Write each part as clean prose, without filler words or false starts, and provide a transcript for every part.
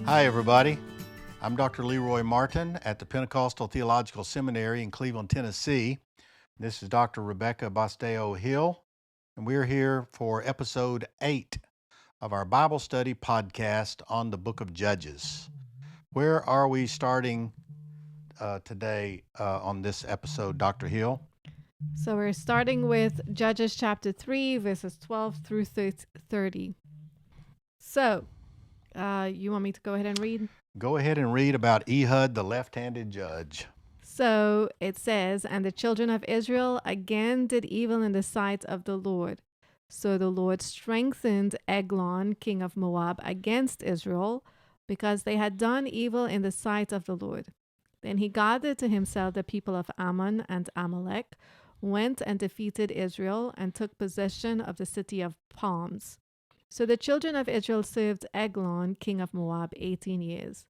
Hi, everybody. I'm Dr. Leroy Martin at the Pentecostal Theological Seminary in Cleveland, Tennessee. This is Dr. Rebecca Basdeo Hill, and we're here for episode 8 of our Bible study podcast on the book of Judges. Where are we starting today on this episode, Dr. Hill? So we're starting with Judges chapter 3, verses 12 through 30. So, you want me to go ahead and read? Go ahead and read about Ehud, the left-handed judge. So it says, "And the children of Israel again did evil in the sight of the Lord. So the Lord strengthened Eglon, king of Moab, against Israel, because they had done evil in the sight of the Lord. Then he gathered to himself the people of Ammon and Amalek, went and defeated Israel, and took possession of the city of palms. So the children of Israel served Eglon, king of Moab, 18 years.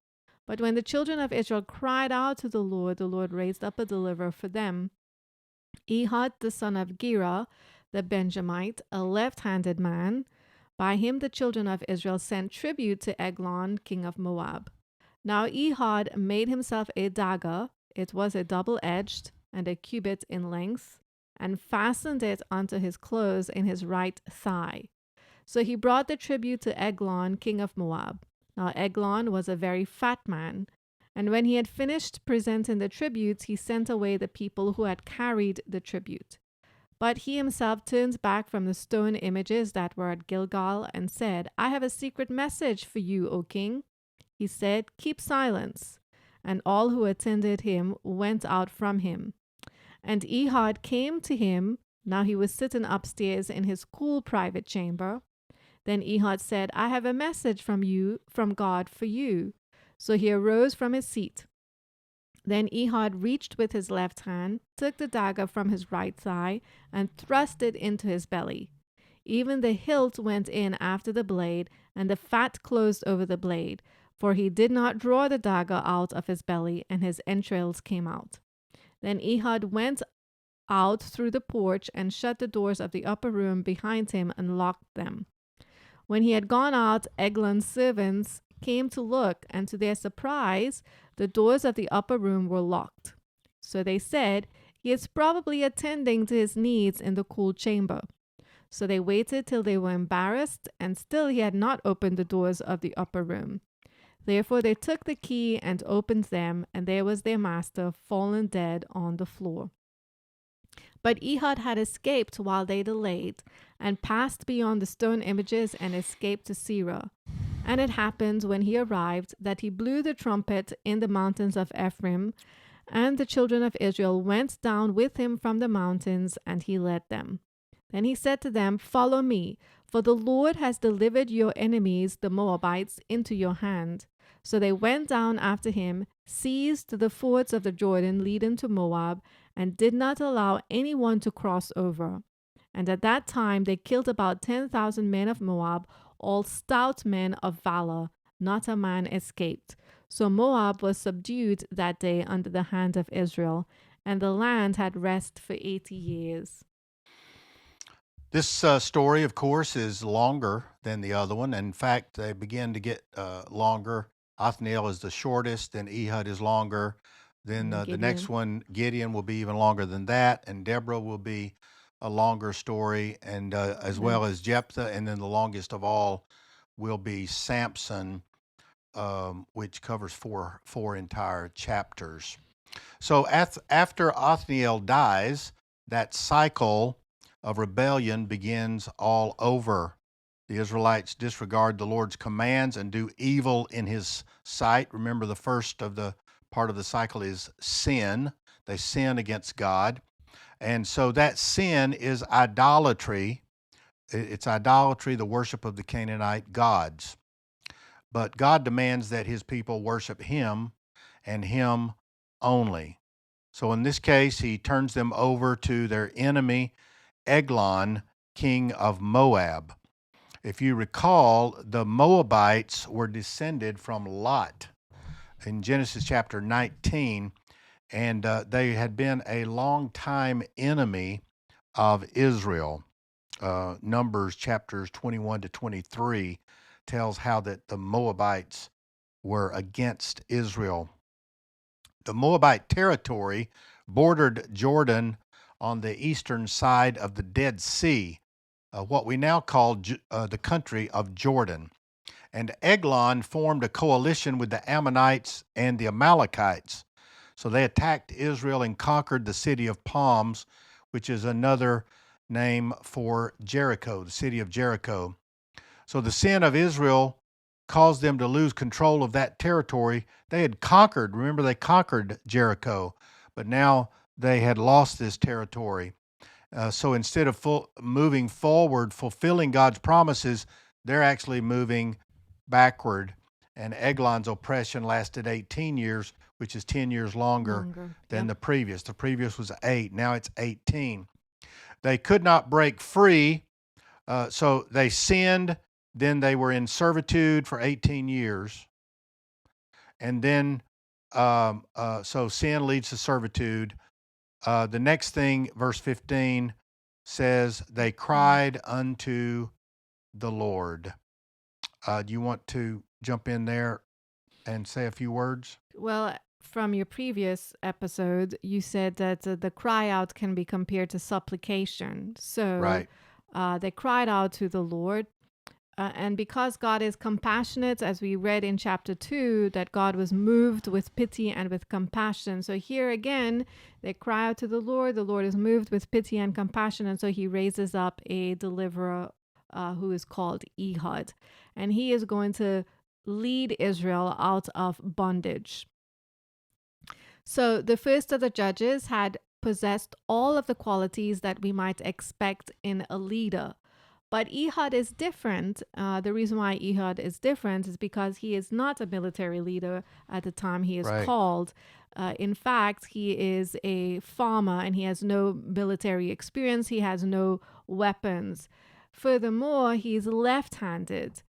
But when the children of Israel cried out to the Lord raised up a deliverer for them, Ehud the son of Gera, the Benjamite, a left-handed man. By him the children of Israel sent tribute to Eglon, king of Moab. Now Ehud made himself a dagger. It was a double-edged and a cubit in length, and fastened it onto his clothes in his right thigh. So he brought the tribute to Eglon, king of Moab. Now Eglon was a very fat man, and when he had finished presenting the tributes, he sent away the people who had carried the tribute. But he himself turned back from the stone images that were at Gilgal and said, I have a secret message for you, O king. He said, Keep silence. And all who attended him went out from him. And Ehud came to him. Now he was sitting upstairs in his cool private chamber. Then Ehud said, I have a message from God for you. So he arose from his seat. Then Ehud reached with his left hand, took the dagger from his right thigh, and thrust it into his belly. Even the hilt went in after the blade, and the fat closed over the blade, for he did not draw the dagger out of his belly, and his entrails came out. Then Ehud went out through the porch and shut the doors of the upper room behind him and locked them. When he had gone out, Eglon's servants came to look, and to their surprise, the doors of the upper room were locked. So they said, He is probably attending to his needs in the cool chamber. So they waited till they were embarrassed, and still he had not opened the doors of the upper room. Therefore they took the key and opened them, and there was their master fallen dead on the floor. But Ehud had escaped while they delayed, and passed beyond the stone images and escaped to Seirah. And it happened when he arrived that he blew the trumpet in the mountains of Ephraim, and the children of Israel went down with him from the mountains, and he led them. Then he said to them, Follow me, for the Lord has delivered your enemies, the Moabites, into your hand. So they went down after him, seized the fords of the Jordan leading to Moab, and did not allow anyone to cross over. And at that time they killed about 10,000 men of Moab, all stout men of valor. Not a man escaped. So Moab was subdued that day under the hand of Israel, and the land had rest for 80 years. This story, of course, is longer than the other one. In fact, they begin to get longer. Othniel is the shortest, then Ehud is longer. Then the next one, Gideon, will be even longer than that, and Deborah will be a longer story, and as well as Jephthah, and then the longest of all will be Samson, which covers four entire chapters. So after Othniel dies, that cycle of rebellion begins all over. The Israelites disregard the Lord's commands and do evil in his sight. Remember, the first of the part of the cycle is sin. They sin against God. And so that sin is idolatry. It's idolatry, the worship of the Canaanite gods. But God demands that his people worship him and him only. So in this case, he turns them over to their enemy, Eglon, king of Moab. If you recall, the Moabites were descended from Lot in Genesis chapter 19, and they had been a long-time enemy of Israel. Numbers chapters 21 to 23 tells how that the Moabites were against Israel. The Moabite territory bordered Jordan on the eastern side of the Dead Sea, what we now call the country of Jordan. And Eglon formed a coalition with the Ammonites and the Amalekites. So they attacked Israel and conquered the city of Palms, which is another name for Jericho, the city of Jericho. So the sin of Israel caused them to lose control of that territory. They had conquered, remember, they conquered Jericho, but now they had lost this territory. So instead of moving forward, fulfilling God's promises, they're actually moving backward. And Eglon's oppression lasted 18 years, which is 10 years longer than Yep. the previous. The previous was 8. Now it's 18. They could not break free, so they sinned. Then they were in servitude for 18 years. And then, so sin leads to servitude. The next thing, verse 15, says, they cried unto the Lord. Do you want to jump in there and say a few words? Well, from your previous episode, you said that the cry out can be compared to supplication. So Right. they cried out to the Lord. And because God is compassionate, as we read in chapter 2, that God was moved with pity and with compassion. So here again, they cry out to the Lord is moved with pity and compassion. And so he raises up a deliverer who is called Ehud. And he is going to lead Israel out of bondage. So the first of the judges had possessed all of the qualities that we might expect in a leader. But Ehud is different. The reason why Ehud is different is because he is not a military leader at the time he is Right. called. In fact, he is a farmer and he has no military experience. He has no weapons. Furthermore, he's left-handed.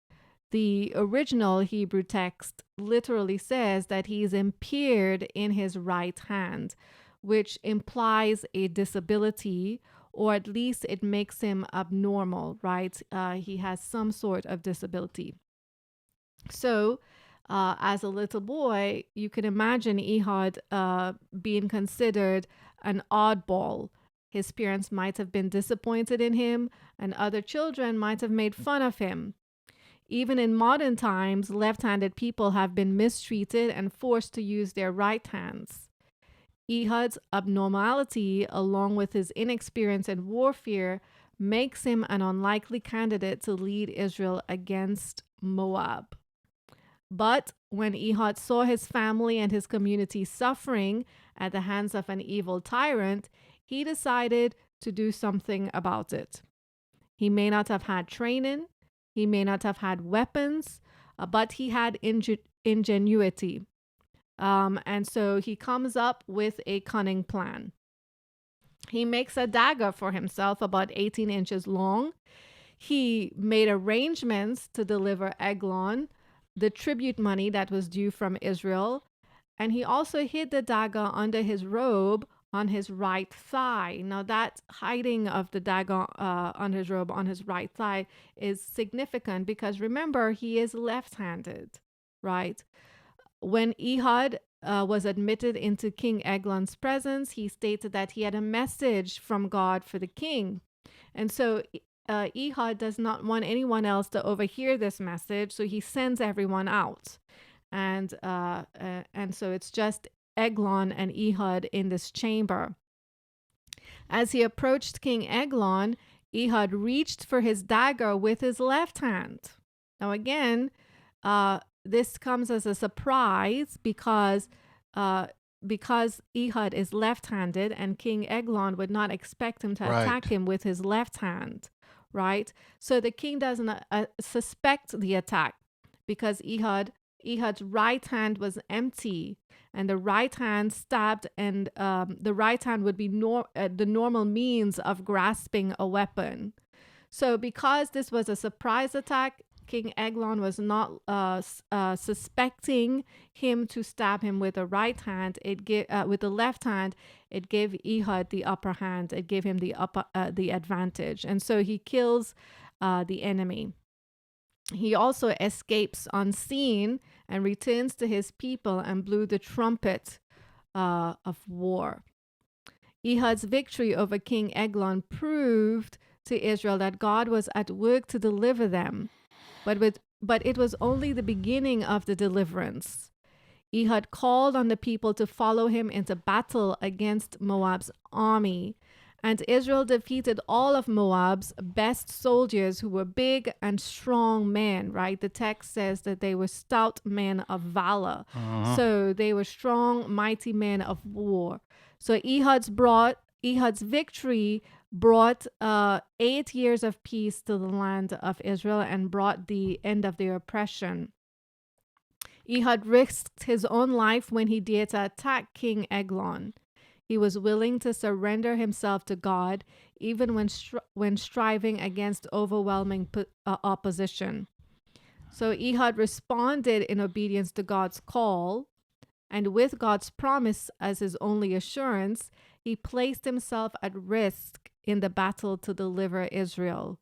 The original Hebrew text literally says that he's impaired in his right hand, which implies a disability, or at least it makes him abnormal, right? He has some sort of disability. So, as a little boy, you can imagine Ehud being considered an oddball. His parents might have been disappointed in him, and other children might have made fun of him. Even in modern times, left-handed people have been mistreated and forced to use their right hands. Ehud's abnormality, along with his inexperience in warfare, makes him an unlikely candidate to lead Israel against Moab. But when Ehud saw his family and his community suffering at the hands of an evil tyrant, he decided to do something about it. He may not have had training, he may not have had weapons, but he had ingenuity. And so he comes up with a cunning plan. He makes a dagger for himself about 18 inches long. He made arrangements to deliver Eglon, the tribute money that was due from Israel. And he also hid the dagger under his robe on his right thigh. Now, that hiding of the dagger on his robe on his right thigh is significant because remember, he is left-handed, right? When Ehud was admitted into King Eglon's presence, he stated that he had a message from God for the king. And so Ehud does not want anyone else to overhear this message, so he sends everyone out. And so it's just Eglon and Ehud in this chamber. As he approached King Eglon, Ehud reached for his dagger with his left hand. Now again, this comes as a surprise because Ehud is left-handed and King Eglon would not expect him to attack him with his left hand, right? So the king doesn't suspect the attack because Ehud's right hand was empty and the right hand stabbed, and the right hand would be the normal means of grasping a weapon. So because this was a surprise attack, King Eglon was not suspecting him to stab him with the right hand. With the left hand, it gave Ehud the upper hand. It gave him the advantage, and so he kills the enemy. He also escapes unseen and returns to his people and blew the trumpet of war. Ehud's victory over King Eglon proved to Israel that God was at work to deliver them, but it was only the beginning of the deliverance. Ehud called on the people to follow him into battle against Moab's army, and Israel defeated all of Moab's best soldiers who were big and strong men, right? The text says that they were stout men of valor. So they were strong, mighty men of war. So Ehud's victory brought 8 years of peace to the land of Israel and brought the end of their oppression. Ehud risked his own life when he dared to attack King Eglon. He was willing to surrender himself to God, even when striving against overwhelming opposition. So Ehud responded in obedience to God's call, and with God's promise as his only assurance, he placed himself at risk in the battle to deliver Israel.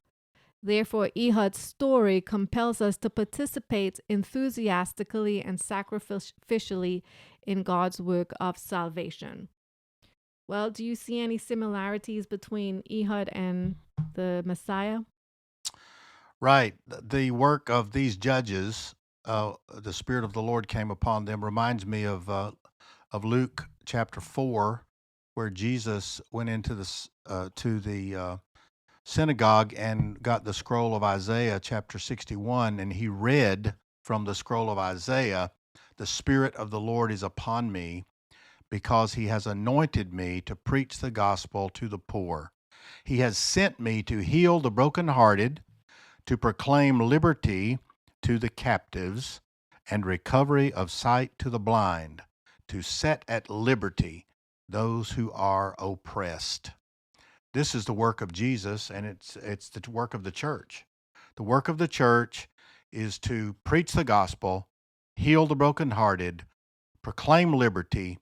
Therefore, Ehud's story compels us to participate enthusiastically and sacrificially in God's work of salvation. Well, do you see any similarities between Ehud and the Messiah? Right. The work of these judges, the Spirit of the Lord came upon them, reminds me of Luke chapter 4, where Jesus went into the synagogue and got the scroll of Isaiah chapter 61, and he read from the scroll of Isaiah, "The Spirit of the Lord is upon me, because he has anointed me to preach the gospel to the poor. He has sent me to heal the brokenhearted, to proclaim liberty to the captives, and recovery of sight to the blind, to set at liberty those who are oppressed." This is the work of Jesus, and it's the work of the church. The work of the church is to preach the gospel, heal the brokenhearted, proclaim liberty,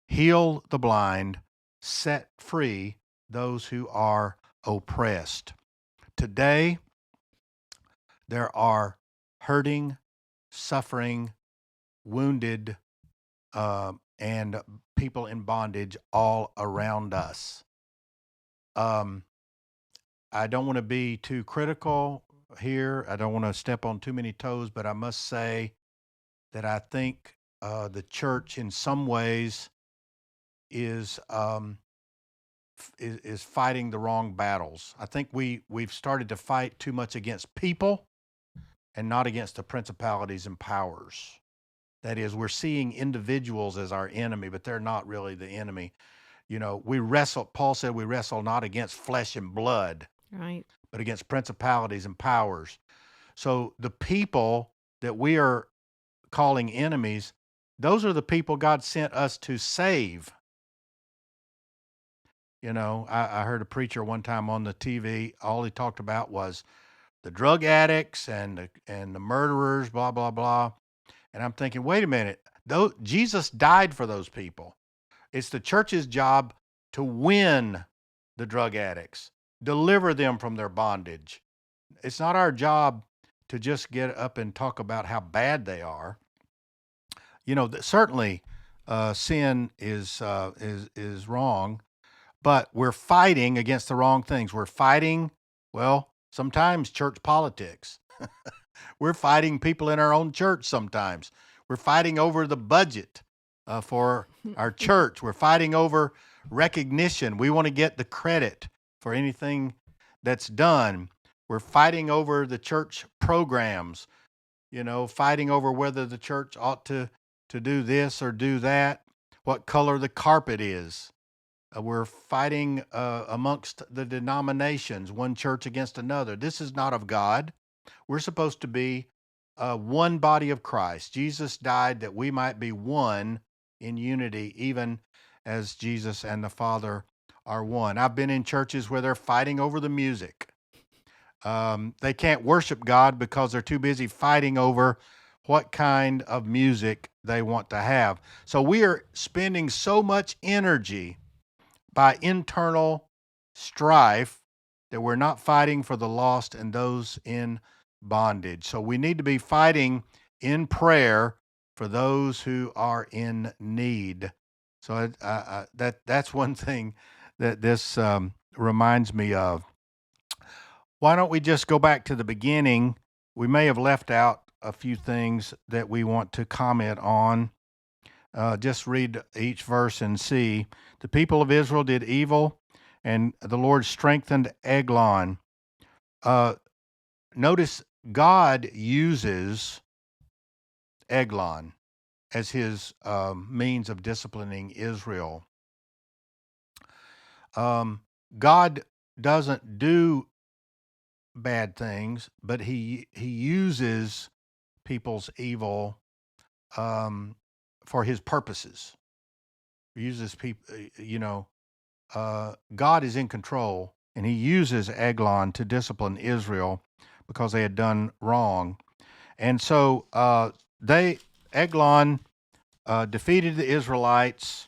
heal the blind, set free those who are oppressed. Today, there are hurting, suffering, wounded, and people in bondage all around us. I don't want to be too critical here. I don't want to step on too many toes, but I must say that I think the church, in some ways, is fighting the wrong battles. I think we've started to fight too much against people and not against the principalities and powers. That is, we're seeing individuals as our enemy, but they're not really the enemy. You know, we wrestle, Paul said we wrestle not against flesh and blood, Right. but against principalities and powers. So the people that we are calling enemies, those are the people God sent us to save. You know, I heard a preacher one time on the TV, all he talked about was the drug addicts and the murderers, blah, blah, blah. And I'm thinking, wait a minute, though Jesus died for those people. It's the church's job to win the drug addicts, deliver them from their bondage. It's not our job to just get up and talk about how bad they are. You know, certainly sin is wrong, but we're fighting against the wrong things. We're fighting, well, sometimes church politics. We're fighting people in our own church sometimes. We're fighting over the budget for our church. We're fighting over recognition. We want to get the credit for anything that's done. We're fighting over the church programs, you know, fighting over whether the church ought to do this or do that, what color the carpet is. We're fighting amongst the denominations, one church against another. This is not of God. We're supposed to be one body of Christ. Jesus died that we might be one in unity, even as Jesus and the Father are one. I've been in churches where they're fighting over the music. They can't worship God because they're too busy fighting over what kind of music they want to have. So we are spending so much energy by internal strife that we're not fighting for the lost and those in bondage. So we need to be fighting in prayer for those who are in need. So that's one thing that this reminds me of. Why don't we just go back to the beginning? We may have left out a few things that we want to comment on. Just read each verse and see. The people of Israel did evil, and the Lord strengthened Eglon. Notice God uses Eglon as his means of disciplining Israel. God doesn't do bad things, but he uses people's evil for his purposes. He uses people, God is in control, and he uses Eglon to discipline Israel because they had done wrong. And so Eglon defeated the Israelites,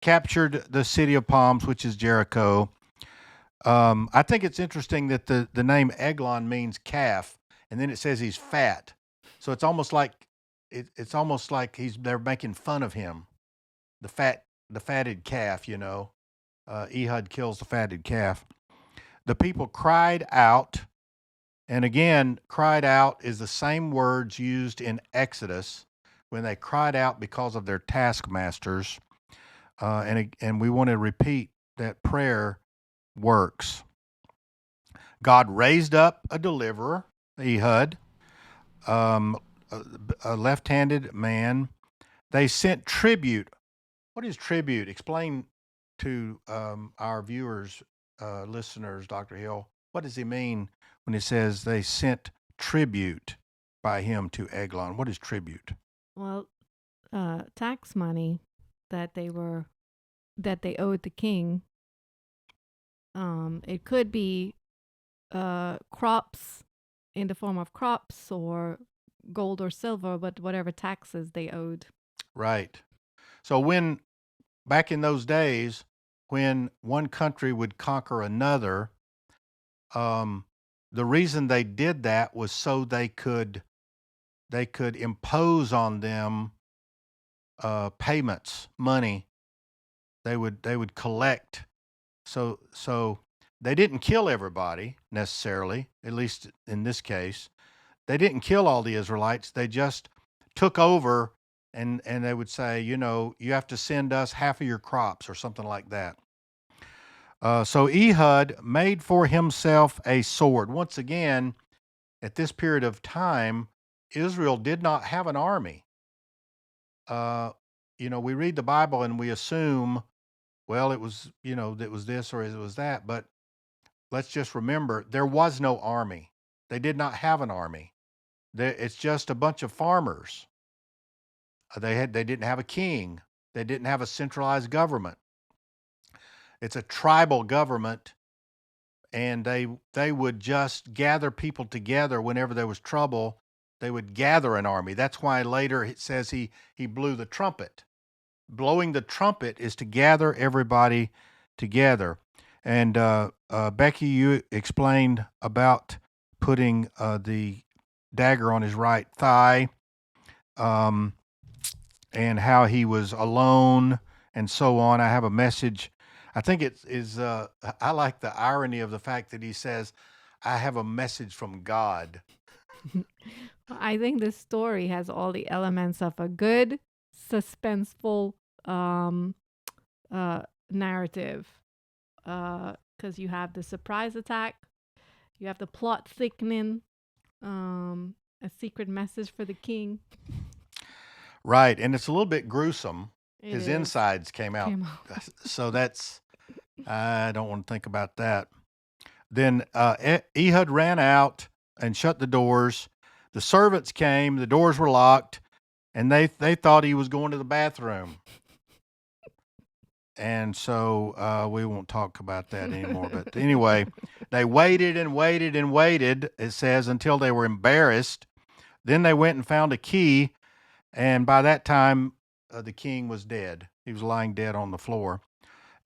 captured the city of palms, which is Jericho. I think it's interesting that the name Eglon means calf, and then it says he's fat. So it's almost like they're making fun of him, the fatted calf. Ehud kills the fatted calf. The people cried out, and again, cried out is the same words used in Exodus when they cried out because of their taskmasters. And we want to repeat that prayer works. God raised up a deliverer, Ehud, a left-handed man. They sent tribute. What is tribute? Explain to our viewers, listeners, Dr. Hill. What does he mean when he says they sent tribute by him to Eglon? What is tribute? Well, tax money that they owed the king. It could be crops in the form of crops or gold or silver, but whatever taxes they owed. Right. So back in those days, when one country would conquer another, the reason they did that was so they could impose on them payments, money. They would collect. So they didn't kill everybody necessarily, at least in this case. They didn't kill all the Israelites. They just took over, and they would say, you have to send us half of your crops or something like that. So Ehud made for himself a sword. Once again, at this period of time, Israel did not have an army. We read the Bible and we assume, well, it was this or it was that, but let's just remember there was no army. They did not have an army. It's just a bunch of farmers. They didn't have a king. They didn't have a centralized government. It's a tribal government, and they would just gather people together whenever there was trouble. They would gather an army. That's why later it says he blew the trumpet. Blowing the trumpet is to gather everybody together. And Becky, you explained about putting the dagger on his right thigh, and how he was alone and so on. I have a message. I think it is, I like the irony of the fact that he says, I have a message from God. I think this story has all the elements of a good, suspenseful narrative. Because you have the surprise attack, you have the plot thickening, a secret message for the king. Right, and it's a little bit gruesome. His It is. insides came out. So that's, I don't want to think about that. Then Ehud ran out and shut the doors. The servants came, the doors were locked, and they thought he was going to the bathroom. And so we won't talk about that anymore. But anyway, they waited and waited and waited, it says, until they were embarrassed. Then they went and found a key, and by that time, the king was dead. He was lying dead on the floor.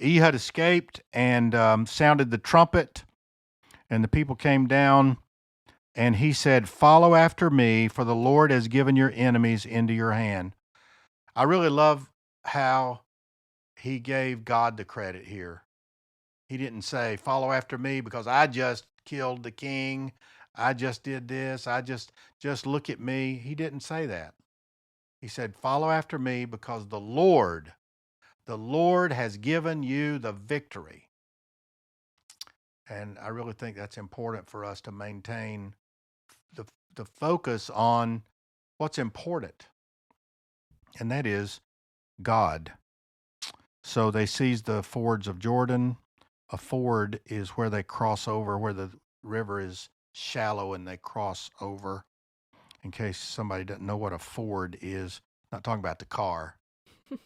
Ehud escaped and sounded the trumpet, and the people came down And he said, "Follow after me, for the Lord has given your enemies into your hand." I really love how he gave God the credit here. He didn't say, "Follow after me because I just killed the king. I just did this. Just look at me." He didn't say that. He said, "Follow after me because the Lord has given you the victory." And I really think that's important for us to maintain the the focus on what's important, and that is God. So they seized the fords of Jordan. A ford is where they cross over, where the river is shallow and they cross over. In case somebody doesn't know what a ford is, not talking about the car,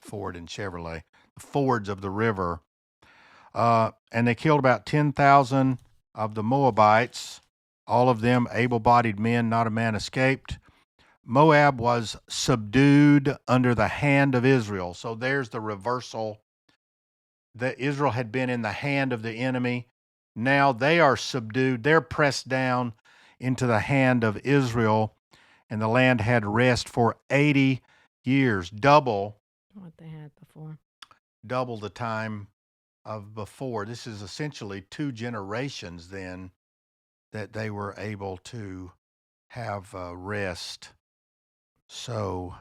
Ford and Chevrolet, the fords of the river. And they killed about 10,000 of the Moabites, all of them able bodied men, not a man escaped. Moab was subdued under the hand of Israel. So there's the reversal. That Israel had been in the hand of the enemy. Now they are subdued. They're pressed down into the hand of Israel, and the land had rest for 80 years, double What they had before. the time of before. This is essentially 2 generations then that they were able to have rest. So,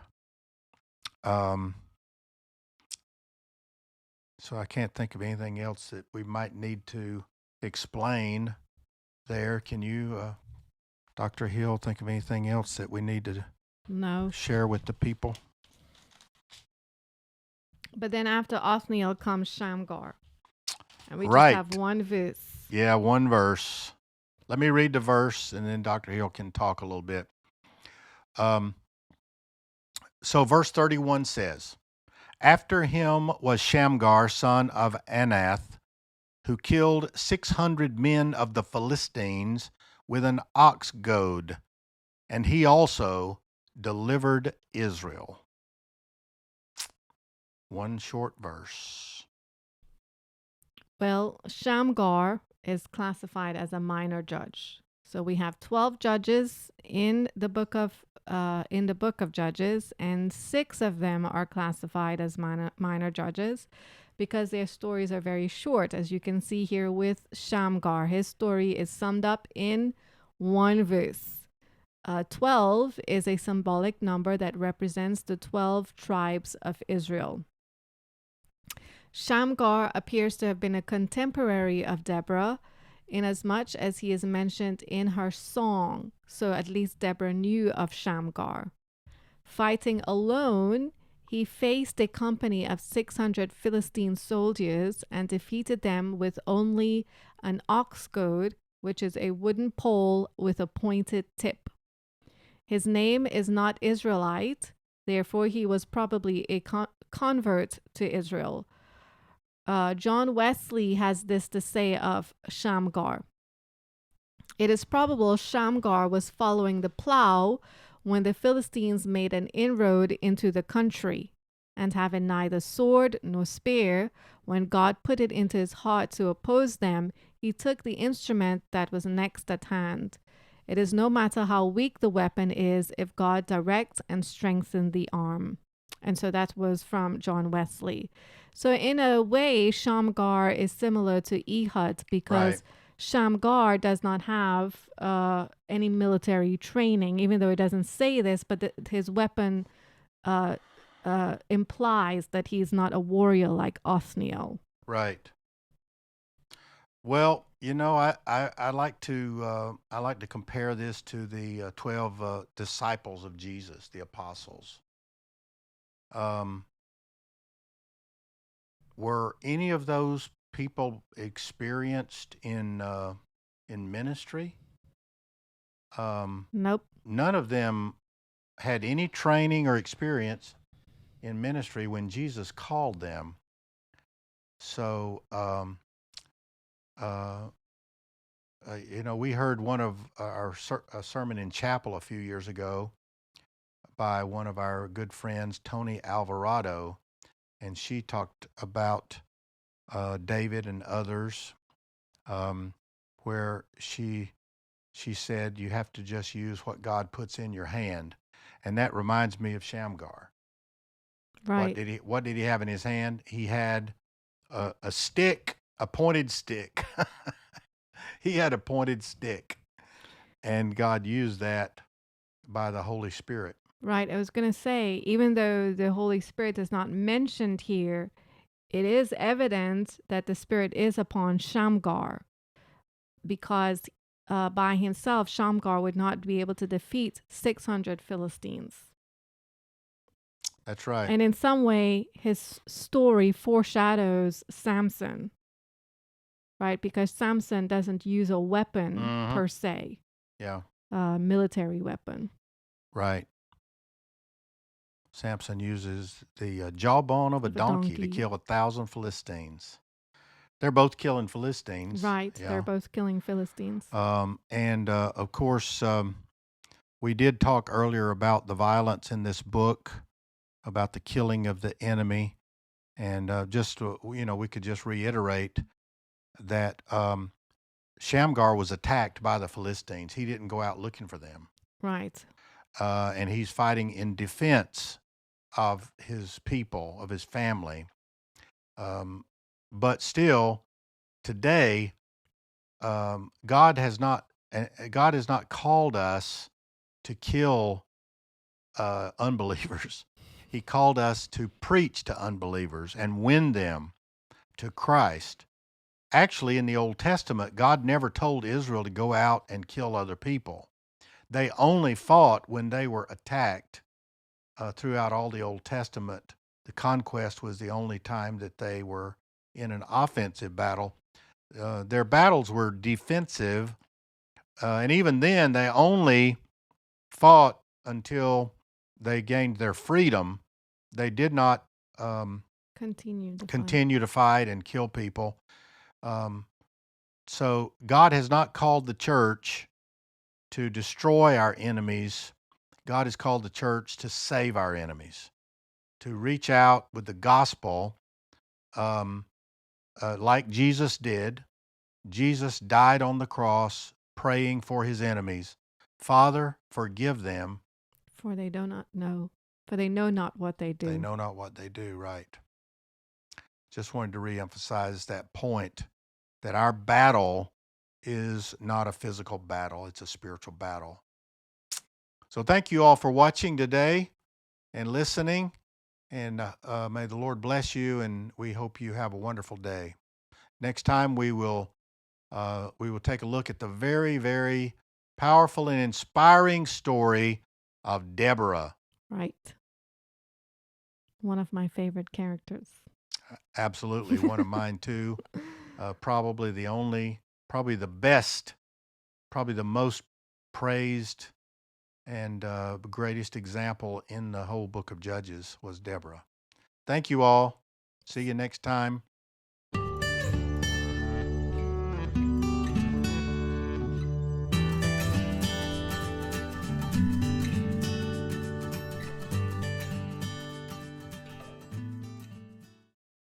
so I can't think of anything else that we might need to explain there. Can you, Dr. Hill, think of anything else that we need to No. share with the people? But then after Othniel comes Shamgar. And we just Right. have one verse. Yeah, one verse. Let me read the verse, and then Dr. Hill can talk a little bit. So verse 31 says, "After him was Shamgar, son of Anath, who killed 600 men of the Philistines with an ox goad, and he also delivered Israel." One short verse. Well, Shamgar is classified as a minor judge. So we have 12 judges in the book of Judges, and 6 of them are classified as minor judges because their stories are very short. As you can see here with Shamgar, his story is summed up in one verse. 12 is a symbolic number that represents the 12 tribes of Israel. Shamgar appears to have been a contemporary of Deborah, inasmuch as he is mentioned in her song, so at least Deborah knew of Shamgar. Fighting alone, he faced a company of 600 Philistine soldiers and defeated them with only an ox goad, which is a wooden pole with a pointed tip. His name is not Israelite, therefore he was probably a convert to Israel. John Wesley has this to say of Shamgar. It is probable Shamgar was following the plow when the Philistines made an inroad into the country, and having neither sword nor spear, when God put it into his heart to oppose them, he took the instrument that was next at hand. It is no matter how weak the weapon is if God directs and strengthens the arm. And so that was from John Wesley. So in a way, Shamgar is similar to Ehud because Right. Shamgar does not have any military training, even though it doesn't say this, but his weapon implies that he's not a warrior like Othniel. Right. Well, I like to compare this to the 12 disciples of Jesus, the apostles. Were any of those people experienced in ministry? Nope. None of them had any training or experience in ministry when Jesus called them. So, we heard one of a sermon in chapel a few years ago by one of our good friends, Tony Alvarado, and she talked about David and others, where she she said, you have to just use what God puts in your hand. And that reminds me of Shamgar. Right. What did he have in his hand? He had a stick, a pointed stick. He had a pointed stick. And God used that by the Holy Spirit. Right. I was going to say, even though the Holy Spirit is not mentioned here, it is evident that the Spirit is upon Shamgar, because by himself, Shamgar would not be able to defeat 600 Philistines. That's right. And in some way, his story foreshadows Samson, right? Because Samson doesn't use a weapon per se, Yeah. military weapon. Right. Samson uses the jawbone of a donkey to kill 1,000 Philistines. They're both killing Philistines. Right. Yeah. They're both killing Philistines. And of course, we did talk earlier about the violence in this book, about the killing of the enemy. And we could just reiterate that Shamgar was attacked by the Philistines. He didn't go out looking for them. Right. And he's fighting in defense of his people, of his family. But still, today, God has not called us to kill unbelievers. He called us to preach to unbelievers and win them to Christ. Actually, in the Old Testament, God never told Israel to go out and kill other people. They only fought when they were attacked. Throughout all the Old Testament, the conquest was the only time that they were in an offensive battle. Their battles were defensive, and even then, they only fought until they gained their freedom. They did not continue to fight and kill people. So God has not called the church to destroy our enemies. God has called the church to save our enemies, to reach out with the gospel like Jesus did. Jesus died on the cross praying for his enemies. Father, forgive them. For they do not know. For they know not what they do. They know not what they do, right. Just wanted to reemphasize that point, that our battle is not a physical battle. It's a spiritual battle. So thank you all for watching today and listening. And may the Lord bless you, and we hope you have a wonderful day. Next time we will take a look at the very, very powerful and inspiring story of Deborah. Right. One of my favorite characters. Absolutely, one of mine too. Probably the best, probably the most praised and greatest example in the whole book of Judges was Deborah. Thank you all. See you next time.